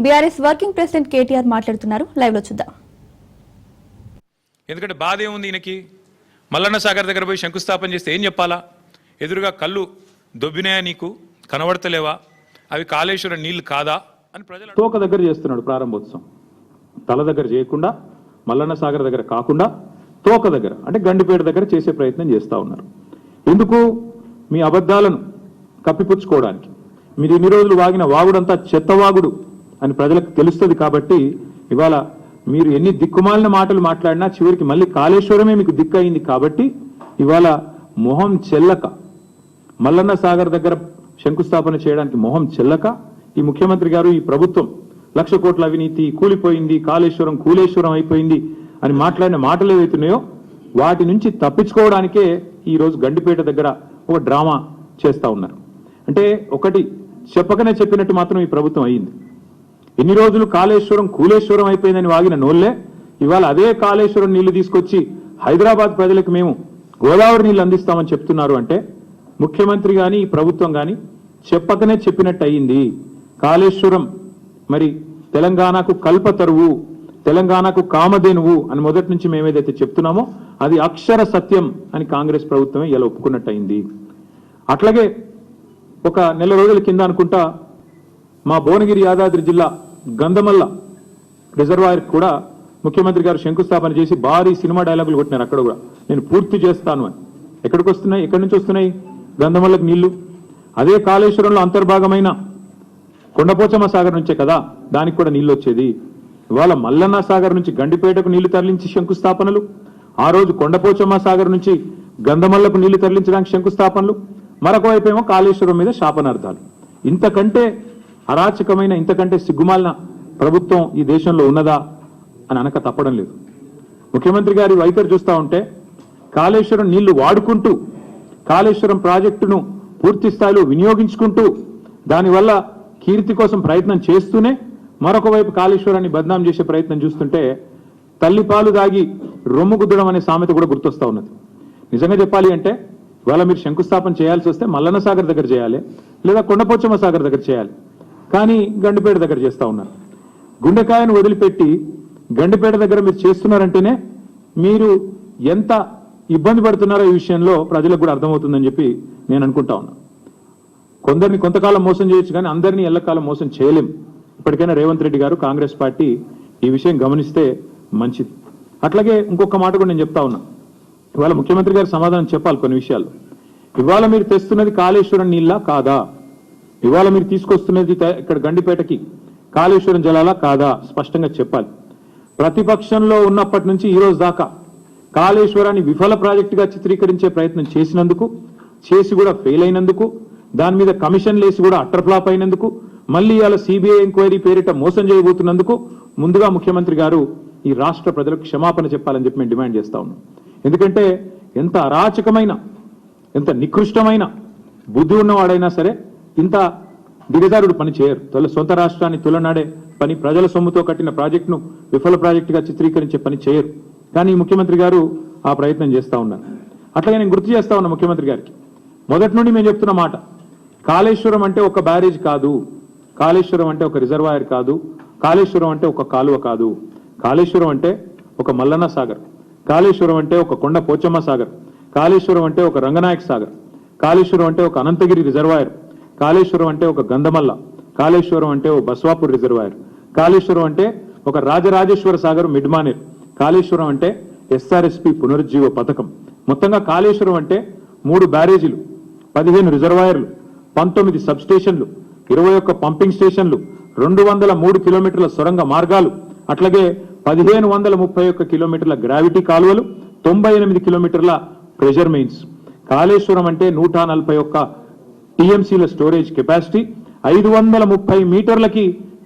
BRS working president KTR మాట్లాడుతున్నారు. Live లో చూద్దాం. ఎందుకంటే బాధ ఏముంది ఈయనకి? మల్లన్న సాగర్ దగ్గర పోయి శంకుస్థాపన చేస్తే ఏం చెప్పాలా? ఎదురుగా కళ్ళు దొబ్బినాయా, నీకు కనబడతలేవా, అవి కాళేశ్వరం నీళ్లు కాదా అని ప్రజలు తోక దగ్గర చేస్తున్నాడు ప్రారంభోత్సవం. తల దగ్గర చేయకుండా, మల్లన్న సాగర్ దగ్గర కాకుండా తోక దగ్గర అంటే గండిపేట దగ్గర చేసే ప్రయత్నం చేస్తూ ఉన్నారు. ఎందుకు? మీ అబద్ధాలను కప్పిపుచ్చుకోవడానికి. మీరు ఇన్ని రోజులు వాగిన వాగుడంతా చెత్తవాగుడు అని ప్రజలకు తెలుస్తుంది. కాబట్టి ఇవాళ మీరు ఎన్ని దిక్కుమాలిన మాటలు మాట్లాడినా చివరికి మళ్ళీ కాళేశ్వరమే మీకు దిక్కు అయింది. కాబట్టి ఇవాళ మొహం చెల్లక మల్లన్న సాగర్ దగ్గర శంకుస్థాపన చేయడానికి మొహం చెల్లక ఈ ముఖ్యమంత్రి గారు, ఈ ప్రభుత్వం 1,00,000 కోట్ల అవినీతి కూలిపోయింది, కాళేశ్వరం కూలేశ్వరం అయిపోయింది అని మాట్లాడిన మాటలు ఏవైతున్నాయో వాటి నుంచి తప్పించుకోవడానికే ఈరోజు గండిపేట దగ్గర ఒక డ్రామా చేస్తూ ఉన్నారు. అంటే ఒకటి చెప్పకనే చెప్పినట్టు మాత్రం ఈ ప్రభుత్వం అయ్యింది. ఎన్ని రోజులు కాళేశ్వరం కూలేశ్వరం అయిపోయిందని వాగిన నోళ్లే ఇవాళ అదే కాళేశ్వరం నీళ్లు తీసుకొచ్చి హైదరాబాద్ ప్రజలకు మేము గోదావరి నీళ్లు అందిస్తామని చెప్తున్నారు. అంటే ముఖ్యమంత్రి కానీ ఈ ప్రభుత్వం కానీ చెప్పకనే చెప్పినట్టు అయ్యింది. కాళేశ్వరం మరి తెలంగాణకు కల్పతరువు, తెలంగాణకు కామధేనువు అని మొదటి నుంచి మేమేదైతే చెప్తున్నామో అది అక్షర సత్యం అని కాంగ్రెస్ ప్రభుత్వమే ఇలా ఒప్పుకున్నట్టు అయింది. అట్లాగే ఒక నెల రోజుల కింద అనుకుంటా మా భువనగిరి యాదాద్రి జిల్లా గంధమల్ల రిజర్వాయర్ కూడా ముఖ్యమంత్రి గారు శంకుస్థాపన చేసి భారీ సినిమా డైలాగులు కొట్టినారు. అక్కడ కూడా నేను పూర్తి చేస్తాను అని. ఎక్కడికి వస్తున్నాయి? ఎక్కడి నుంచి వస్తున్నాయి గంధమల్లకు నీళ్లు? అదే కాళేశ్వరంలో అంతర్భాగమైన కొండపోచమ్మ సాగర్ నుంచే కదా దానికి కూడా నీళ్లు వచ్చేది. ఇవాళ మల్లన్న సాగర్ నుంచి గండిపేటకు నీళ్లు తరలించి శంకుస్థాపనలు, ఆ రోజు కొండపోచమ్మ సాగర్ నుంచి గంధమల్లకు నీళ్లు తరలించడానికి శంకుస్థాపనలు, మరొక వైపేమో కాళేశ్వరం మీద శాపనార్థాలు. ఇంతకంటే అరాచకమైన, ఇంతకంటే సిగ్గుమాలిన ప్రభుత్వం ఈ దేశంలో ఉన్నదా అని అనక తప్పడం లేదు. ముఖ్యమంత్రి గారి వైఖరి చూస్తూ ఉంటే కాళేశ్వరం నీళ్లు వాడుకుంటూ, కాళేశ్వరం ప్రాజెక్టును పూర్తి స్థాయిలో వినియోగించుకుంటూ, దానివల్ల కీర్తి కోసం ప్రయత్నం చేస్తూనే మరొక వైపు కాళేశ్వరాన్ని బద్నాం చేసే ప్రయత్నం చూస్తుంటే తల్లిపాలు దాగి రొమ్ము గుద్దడం అనే సామెత కూడా గుర్తొస్తా ఉన్నది. నిజంగా చెప్పాలి అంటే ఇవాళ మీరు శంకుస్థాపన చేయాల్సి వస్తే మల్లన్న సాగర్ దగ్గర చేయాలి, లేదా కొండపోచమ్మ సాగర్ దగ్గర చేయాలి. కానీ గండిపేట దగ్గర చేస్తూ ఉన్నారు. గుండెకాయను వదిలిపెట్టి గండిపేట దగ్గర మీరు చేస్తున్నారంటేనే మీరు ఎంత ఇబ్బంది పడుతున్నారో ఈ విషయంలో ప్రజలకు కూడా అర్థమవుతుందని చెప్పి నేను అనుకుంటా ఉన్నా. కొందరిని కొంతకాలం మోసం చేయొచ్చు కానీ అందరినీ ఎల్లకాలం మోసం చేయలేం. ఇప్పటికైనా రేవంత్ రెడ్డి గారు, కాంగ్రెస్ పార్టీ ఈ విషయం గమనిస్తే మంచిది. అట్లాగే ఇంకొక మాట కూడా నేను చెప్తా ఉన్నా. ఇవాళ ముఖ్యమంత్రి గారు సమాధానం చెప్పాలి కొన్ని విషయాల్లో. ఇవాళ మీరు తెస్తున్నది కాళేశ్వరం నీళ్ళ కాదా? ఇవాళ మీరు తీసుకొస్తున్నది ఇక్కడ గండిపేటకి కాళేశ్వరం జలాలా కాదా? స్పష్టంగా చెప్పాలి. ప్రతిపక్షంలో ఉన్నప్పటి నుంచి ఈ రోజు దాకా కాళేశ్వరాన్ని విఫల ప్రాజెక్టుగా చిత్రీకరించే ప్రయత్నం చేసినందుకు, చేసి కూడా ఫెయిల్ అయినందుకు, దాని మీద కమిషన్లు వేసి కూడా అట్టర్ ఫ్లాప్ అయినందుకు, మళ్ళీ ఇవాళ సిబిఐ ఎంక్వైరీ పేరిట మోసం చేయబోతున్నందుకు ముందుగా ముఖ్యమంత్రి గారు ఈ రాష్ట్ర ప్రజలకు క్షమాపణ చెప్పాలని చెప్పి మేము డిమాండ్ చేస్తా ఉన్నాం. ఎందుకంటే ఎంత అరాచకమైన, ఎంత నికృష్టమైన బుద్ధి ఉన్నవాడైనా సరే ఇంత దిగజారుడు పని చేయరు. సొంత రాష్ట్రాన్ని తులనాడే పని, ప్రజల సొమ్ముతో కట్టిన ప్రాజెక్టును విఫల ప్రాజెక్టుగా చిత్రీకరించే పని చేయరు. కానీ ముఖ్యమంత్రి గారు ఆ ప్రయత్నం చేస్తూ ఉన్నారు. అట్లాగే నేను గుర్తు చేస్తా ఉన్నా ముఖ్యమంత్రి గారికి, మొదటి నుండి మేము చెప్తున్న మాట, కాళేశ్వరం అంటే ఒక బ్యారేజ్ కాదు, కాళేశ్వరం అంటే ఒక రిజర్వాయర్ కాదు, కాళేశ్వరం అంటే ఒక కాలువ కాదు, కాళేశ్వరం అంటే ఒక మల్లన్న సాగర్, కాళేశ్వరం అంటే ఒక కొండ పోచమ్మ సాగర్, కాళేశ్వరం అంటే ఒక రంగనాయక్ సాగర్, కాళేశ్వరం అంటే ఒక అనంతగిరి రిజర్వాయర్, కాళేశ్వరం అంటే ఒక గంధమల్ల, కాళేశ్వరం అంటే ఒక బస్వాపూర్ రిజర్వాయర్, కాళేశ్వరం అంటే ఒక రాజరాజేశ్వర సాగర్ మిడ్మానేర్, కాళేశ్వరం అంటే ఎస్ఆర్ఎస్పి పునరుజ్జీవ పథకం. మొత్తంగా కాళేశ్వరం అంటే 3 బ్యారేజీలు, 15 రిజర్వాయర్లు, 19 సబ్ స్టేషన్లు, 21 పంపింగ్ స్టేషన్లు, 203 కిలోమీటర్ల సొరంగ మార్గాలు, అట్లాగే 1531 కిలోమీటర్ల గ్రావిటీ కాలువలు, 98 కిలోమీటర్ల ప్రెషర్ మెయిన్స్. కాళేశ్వరం అంటే 141 టీఎంసీల స్టోరేజ్ కెపాసిటీ, 530 మీటర్లకి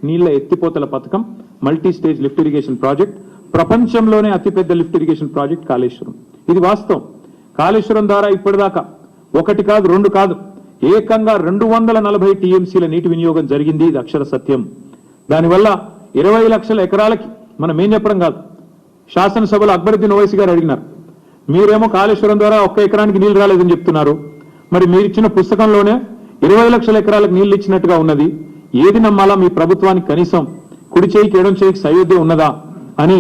నీళ్ల ఎత్తిపోతల పథకం, multi stage lift irrigation project, ప్రపంచంలోనే అతిపెద్ద లిఫ్ట్ ఇరిగేషన్ ప్రాజెక్ట్ కాళేశ్వరం. ఇది వాస్తవం. కాళేశ్వరం ద్వారా ఇప్పటిదాకా 1 కాదు 2 కాదు ఏకంగా 240 టీఎంసీల నీటి వినియోగం జరిగింది. ఇది అక్షర సత్యం. దానివల్ల 20 లక్షల ఎకరాలకి మనం ఏం చెప్పడం కాదు. శాసనసభలో అక్బరుద్దీన్ ఓవైసీ గారు అడిగినారు, మీరేమో కాళేశ్వరం ద్వారా 1 ఎకరానికి నీళ్లు రాలేదని చెప్తున్నారు, మరి మీరు ఇచ్చిన పుస్తకంలోనే 20 లక్షల ఎకరాలకు నీళ్లు ఇచ్చినట్టుగా ఉన్నది, ఏది నమ్మాలా మీ ప్రభుత్వానికి కనీసం కుడి చేయికి ఎడం చేయికి సయోధ్య ఉన్నదా అని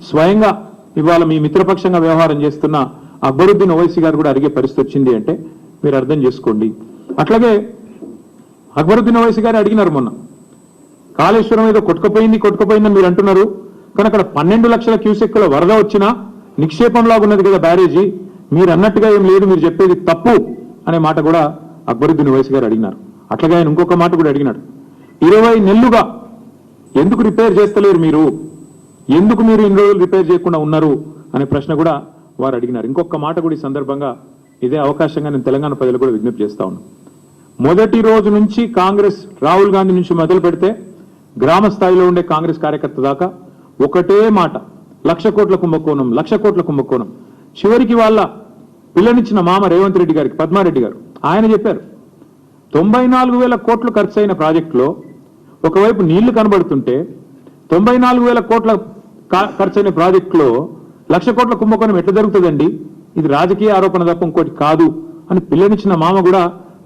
స్వయంగా ఇవాళ మీ మిత్రపక్షంగా వ్యవహారం చేస్తున్న అక్బరుద్దీన్ ఓవైసీ గారు కూడా అడిగే పరిస్థితి వచ్చింది అంటే మీరు అర్థం చేసుకోండి. అట్లాగే అక్బరుద్దీన్ ఓవైసీ గారు అడిగినారు మొన్న, కాళేశ్వరం ఏదో కొట్టుకుపోయిందని మీరు అంటున్నారు, కానీ అక్కడ 12 లక్షల క్యూసెక్కుల వరద వచ్చినా నిక్షేపంలాగా ఉన్నది కదా బ్యారేజీ, మీరు అన్నట్టుగా ఏం లేదు, మీరు చెప్పేది తప్పు అనే మాట కూడా అక్బరుద్దీన్ ఓవైసీ గారు అడిగినారు. అట్లాగే ఆయన ఇంకొక మాట కూడా అడిగినాడు, 20 నెలలుగా ఎందుకు రిపేర్ చేస్తలేరు మీరు, ఎందుకు మీరు ఇన్ని రోజులు రిపేర్ చేయకుండా ఉన్నారు అనే ప్రశ్న కూడా వారు అడిగినారు. ఇంకొక మాట కూడా ఈ సందర్భంగా ఇదే అవకాశంగా నేను తెలంగాణ ప్రజలు కూడా విజ్ఞప్తి చేస్తా ఉన్నాను. మొదటి రోజు నుంచి కాంగ్రెస్ రాహుల్ గాంధీ నుంచి మొదలు పెడితే గ్రామ స్థాయిలో ఉండే కాంగ్రెస్ కార్యకర్త దాకా ఒకటే మాట, 1,00,000 కోట్ల కుంభకోణం, 1,00,000 కోట్ల కుంభకోణం. చివరికి వాళ్ళ పిల్లనిచ్చిన మామ రేవంత్ రెడ్డి గారికి, పద్మారెడ్డి గారు, ఆయన చెప్పారు 94,000 కోట్లు ఖర్చు అయిన ప్రాజెక్టులో ఒకవైపు నీళ్లు కనబడుతుంటే 94,000 కోట్ల ఖర్చైన ప్రాజెక్టులో 1,00,000 కోట్ల కుంభకోణం ఎట్లా జరుగుతుందండి, ఇది రాజకీయ ఆరోపణ తప్ప ఇంకోటి కాదు అని పిల్లనిచ్చిన మామ కూడా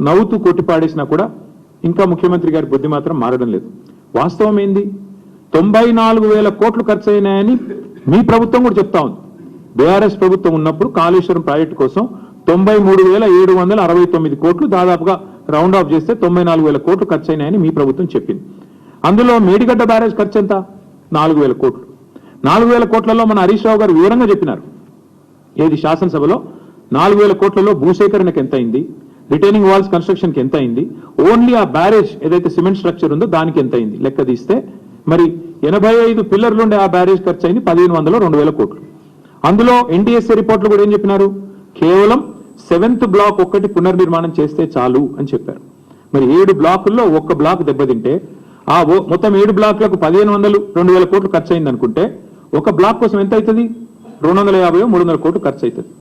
నవ్వుతూ కొట్టిపాడేసినా కూడా ఇంకా ముఖ్యమంత్రి గారి బుద్ధి మాత్రం మారడం లేదు. వాస్తవం ఏంది, 94,000 కోట్లు ఖర్చు అయినాయని మీ ప్రభుత్వం కూడా చెప్తా ఉంది. బీఆర్ఎస్ ప్రభుత్వం ఉన్నప్పుడు కాళేశ్వరం ప్రాజెక్టు కోసం 93,769 కోట్లు, దాదాపుగా రౌండ్ ఆఫ్ చేస్తే 94,000 కోట్లు ఖర్చు అయినాయని మీ ప్రభుత్వం చెప్పింది. అందులో మేడిగడ్డ బ్యారేజ్ ఖర్చు ఎంత, 4,000 కోట్లు. 4,000 కోట్లలో మన హరీష్ రావు గారు వివరంగా చెప్పినారు, ఏది శాసనసభలో 4,000 కోట్లలో భూసేకరణకు ఎంత అయింది, రిటైనింగ్ వాల్స్ కన్స్ట్రక్షన్ కి ఎంత అయింది, ఓన్లీ ఆ బ్యారేజ్ ఏదైతే సిమెంట్ స్ట్రక్చర్ ఉందో దానికి ఎంత అయింది లెక్క తీస్తే మరి 85 పిల్లర్లు ఉండే ఆ బ్యారేజ్ ఖర్చు అయింది 1,500 2,000 కోట్లు. అందులో ఎన్టీఎస్ఏ రిపోర్ట్లు కూడా ఏం చెప్పినారు, కేవలం 7th బ్లాక్ ఒక్కటి పునర్నిర్మాణం చేస్తే చాలు అని చెప్పారు. మరి 7 బ్లాకుల్లో ఒక్క బ్లాక్ దెబ్బతింటే ఆ మొత్తం 7 బ్లాక్లకు 1,500 2,000 కోట్లు ఖర్చు అయింది అనుకుంటే ఒక బ్లాక్ కోసం ఎంత అవుతుంది, 250 300 కోట్లు ఖర్చు అవుతుంది.